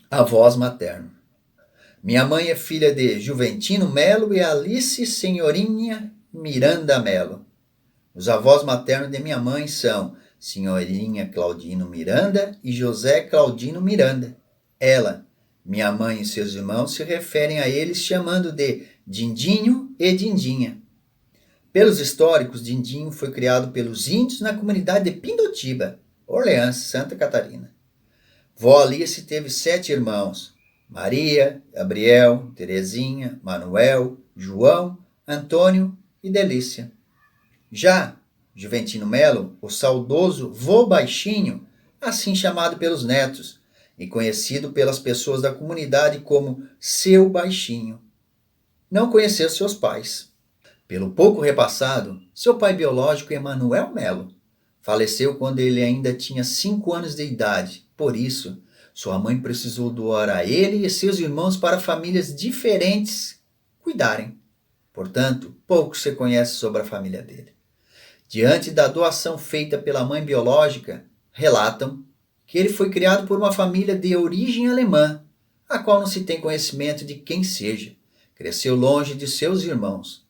Avós maternos. Minha mãe é filha de Juventino Melo e Alice Senhorinha Miranda Melo. Os avós maternos de minha mãe são Senhorinha Claudino Miranda e José Claudino Miranda. Ela, minha mãe e seus irmãos se referem a eles chamando de Dindinho e Dindinha. Pelos históricos, Dindinho foi criado pelos índios na comunidade de Pindotiba, Orleans, Santa Catarina. Vó Alice teve 7 irmãos: Maria, Gabriel, Terezinha, Manuel, João, Antônio e Delícia. Já Juventino Melo, o saudoso vô baixinho, assim chamado pelos netos e conhecido pelas pessoas da comunidade como seu baixinho, não conheceu seus pais. Pelo pouco repassado, seu pai biológico, Emanuel Melo, faleceu quando ele ainda tinha 5 anos de idade. Por isso, sua mãe precisou doar a ele e seus irmãos para famílias diferentes cuidarem. Portanto, pouco se conhece sobre a família dele. Diante da doação feita pela mãe biológica, relatam que ele foi criado por uma família de origem alemã, a qual não se tem conhecimento de quem seja. Cresceu longe de seus irmãos.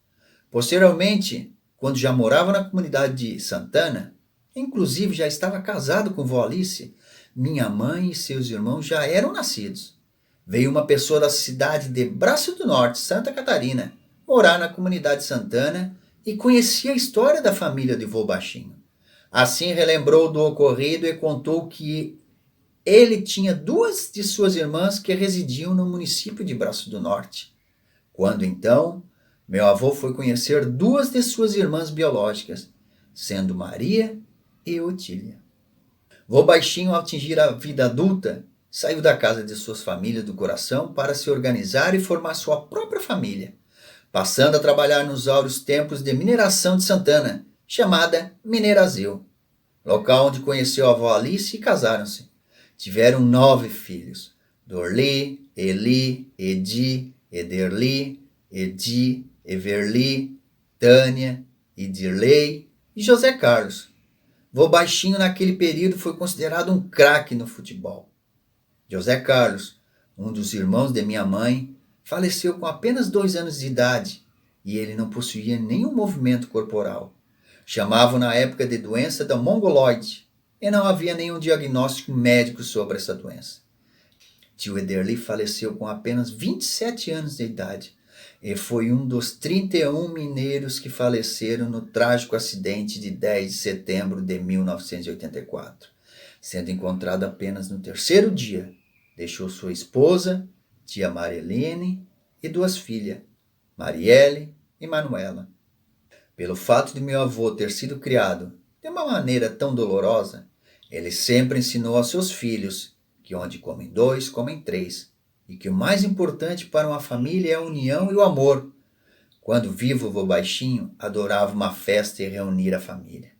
Posteriormente, quando já morava na comunidade de Santana, inclusive já estava casado com vó Alice, minha mãe e seus irmãos já eram nascidos. Veio uma pessoa da cidade de Braço do Norte, Santa Catarina, morar na comunidade Santana e conhecia a história da família de vô baixinho. Assim relembrou do ocorrido e contou que ele tinha 2 de suas irmãs que residiam no município de Braço do Norte. Quando então, meu avô foi conhecer 2 de suas irmãs biológicas, sendo Maria e Otília. Vô baixinho, ao atingir a vida adulta, saiu da casa de suas famílias do coração para se organizar e formar sua própria família, passando a trabalhar nos áureos tempos de mineração de Santana, chamada Minerazil, local onde conheceu a avó Alice e casaram-se. Tiveram 9 filhos: Dorli, Eli, Edi, Ederli, Edi, Everli, Tânia, Idirley e José Carlos. Vô baixinho naquele período foi considerado um craque no futebol. José Carlos, um dos irmãos de minha mãe, faleceu com apenas 2 anos de idade e ele não possuía nenhum movimento corporal. Chamavam na época de doença da mongoloide e não havia nenhum diagnóstico médico sobre essa doença. Tio Ederli faleceu com apenas 27 anos de idade e foi um dos 31 mineiros que faleceram no trágico acidente de 10 de setembro de 1984, sendo encontrado apenas no 3º dia. Deixou sua esposa, tia Marilene, e 2 filhas, Marielle e Manuela. Pelo fato de meu avô ter sido criado de uma maneira tão dolorosa, ele sempre ensinou aos seus filhos que onde comem 2, comem 3, e que o mais importante para uma família é a união e o amor. Quando vivo, o vô baixinho adorava uma festa e reunir a família.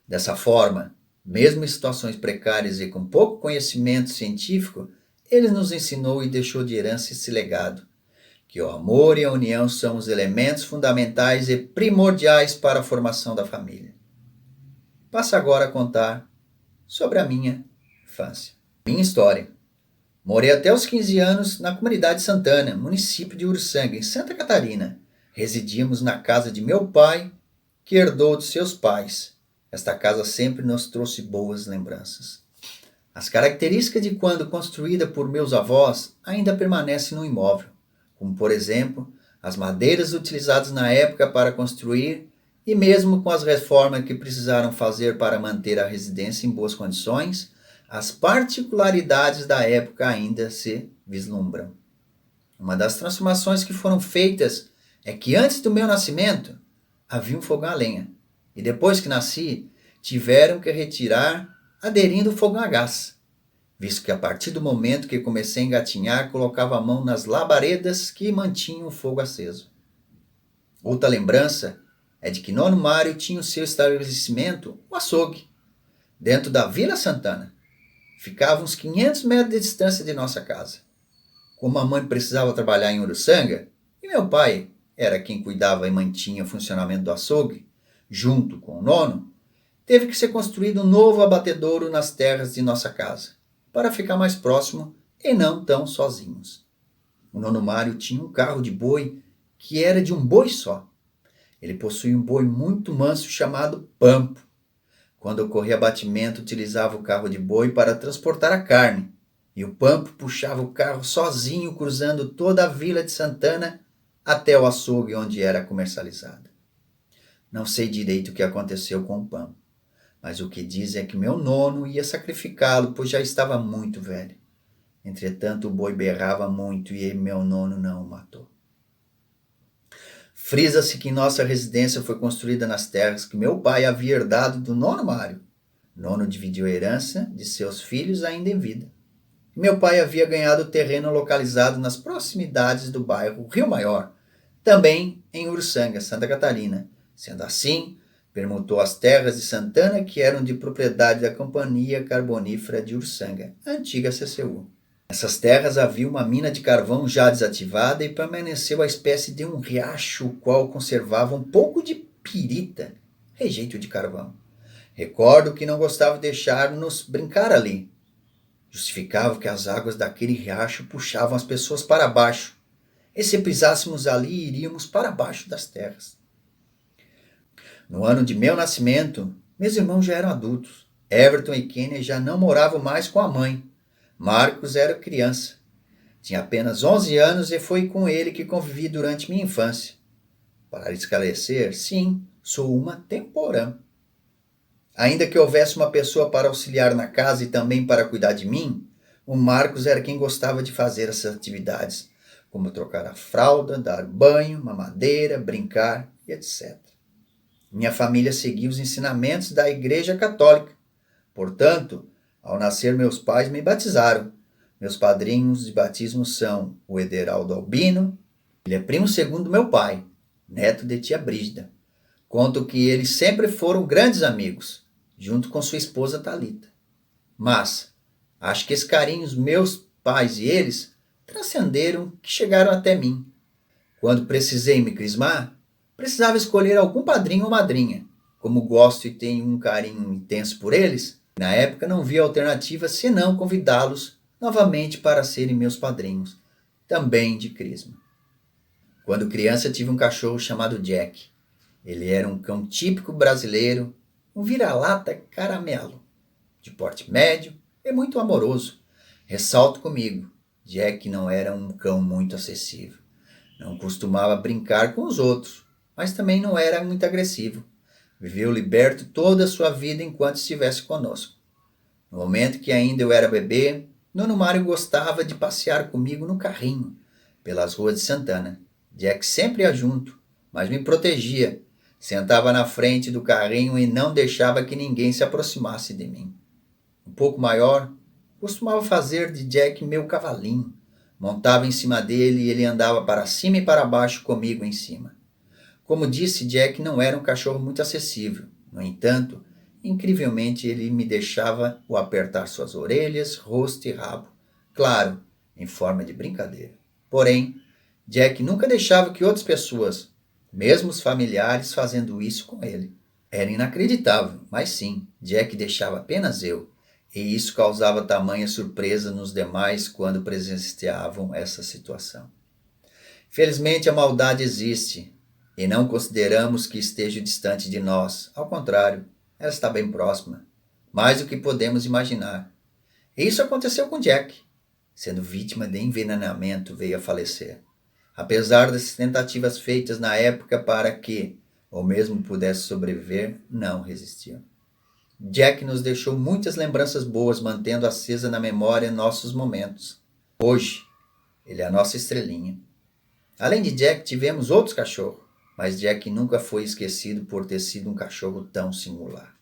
Dessa forma, mesmo em situações precárias e com pouco conhecimento científico, ele nos ensinou e deixou de herança esse legado, que o amor e a união são os elementos fundamentais e primordiais para a formação da família. Passo agora a contar sobre a minha infância. Minha história. Morei até os 15 anos na comunidade Santana, município de Uruçanga, em Santa Catarina. Residíamos na casa de meu pai, que herdou de seus pais. Esta casa sempre nos trouxe boas lembranças. As características de quando construída por meus avós ainda permanecem no imóvel, como por exemplo, as madeiras utilizadas na época para construir e mesmo com as reformas que precisaram fazer para manter a residência em boas condições, as particularidades da época ainda se vislumbram. Uma das transformações que foram feitas é que antes do meu nascimento havia um fogão a lenha e depois que nasci tiveram que retirar aderindo o fogão a gás, visto que a partir do momento que comecei a engatinhar colocava a mão nas labaredas que mantinham o fogo aceso. Outra lembrança é de que no Mário tinha o seu estabelecimento, o açougue, dentro da Vila Santana. Ficava uns 500 metros de distância de nossa casa. Como a mãe precisava trabalhar em Uruçanga, e meu pai era quem cuidava e mantinha o funcionamento do açougue, junto com o nono, teve que ser construído um novo abatedouro nas terras de nossa casa, para ficar mais próximo e não tão sozinhos. O nono Mário tinha um carro de boi que era de um boi só. Ele possuía um boi muito manso chamado Pampo. Quando ocorria abatimento, utilizava o carro de boi para transportar a carne, e o Pampo puxava o carro sozinho, cruzando toda a vila de Santana até o açougue onde era comercializada. Não sei direito o que aconteceu com o Pampo, mas o que dizem é que meu nono ia sacrificá-lo, pois já estava muito velho. Entretanto, o boi berrava muito e meu nono não o matou. Frisa-se que nossa residência foi construída nas terras que meu pai havia herdado do nono Mário. Nono dividiu a herança de seus filhos ainda em vida. Meu pai havia ganhado o terreno localizado nas proximidades do bairro Rio Maior, também em Uruçanga, Santa Catarina. Sendo assim, permutou as terras de Santana que eram de propriedade da Companhia Carbonífera de Uruçanga, a antiga CCU. Nessas terras havia uma mina de carvão já desativada e permaneceu a espécie de um riacho, o qual conservava um pouco de pirita, rejeito de carvão. Recordo que não gostava de deixar-nos brincar ali. Justificava que as águas daquele riacho puxavam as pessoas para baixo, e se pisássemos ali, iríamos para baixo das terras. No ano de meu nascimento, meus irmãos já eram adultos. Everton e Kenia já não moravam mais com a mãe. Marcos era criança. Tinha apenas 11 anos e foi com ele que convivi durante minha infância. Para esclarecer, sim, sou uma temporã. Ainda que houvesse uma pessoa para auxiliar na casa e também para cuidar de mim, o Marcos era quem gostava de fazer essas atividades, como trocar a fralda, dar banho, mamadeira, brincar e etc. Minha família seguia os ensinamentos da Igreja Católica. Portanto, ao nascer, meus pais me batizaram. Meus padrinhos de batismo são o Ederaldo Albino, ele é primo segundo do meu pai, neto de tia Brígida. Conto que eles sempre foram grandes amigos, junto com sua esposa Thalita. Mas, acho que esse carinho, os meus pais e eles, transcenderam, que chegaram até mim. Quando precisei me crismar, precisava escolher algum padrinho ou madrinha. Como gosto e tenho um carinho intenso por eles, na época não via alternativa senão convidá-los novamente para serem meus padrinhos, também de crisma. Quando criança tive um cachorro chamado Jack. Ele era um cão típico brasileiro, um vira-lata caramelo, de porte médio e muito amoroso. Ressalto comigo, Jack não era um cão muito acessível. Não costumava brincar com os outros, mas também não era muito agressivo. Viveu liberto toda a sua vida enquanto estivesse conosco. No momento que ainda eu era bebê, Nono Mário gostava de passear comigo no carrinho, pelas ruas de Santana. Jack sempre ia junto, mas me protegia. Sentava na frente do carrinho e não deixava que ninguém se aproximasse de mim. Um pouco maior, costumava fazer de Jack meu cavalinho. Montava em cima dele e ele andava para cima e para baixo comigo em cima. Como disse, Jack não era um cachorro muito acessível. No entanto, incrivelmente ele me deixava o apertar suas orelhas, rosto e rabo. Claro, em forma de brincadeira. Porém, Jack nunca deixava que outras pessoas, mesmo os familiares, fazendo isso com ele. Era inacreditável, mas sim, Jack deixava apenas eu. E isso causava tamanha surpresa nos demais quando presenciavam essa situação. Felizmente a maldade existe, e não consideramos que esteja distante de nós. Ao contrário, ela está bem próxima, mais do que podemos imaginar. E isso aconteceu com Jack. Sendo vítima de envenenamento, veio a falecer. Apesar das tentativas feitas na época para que, ou mesmo pudesse sobreviver, não resistiu. Jack nos deixou muitas lembranças boas, mantendo acesa na memória nossos momentos. Hoje, ele é a nossa estrelinha. Além de Jack, tivemos outros cachorros, mas Jack nunca foi esquecido por ter sido um cachorro tão singular.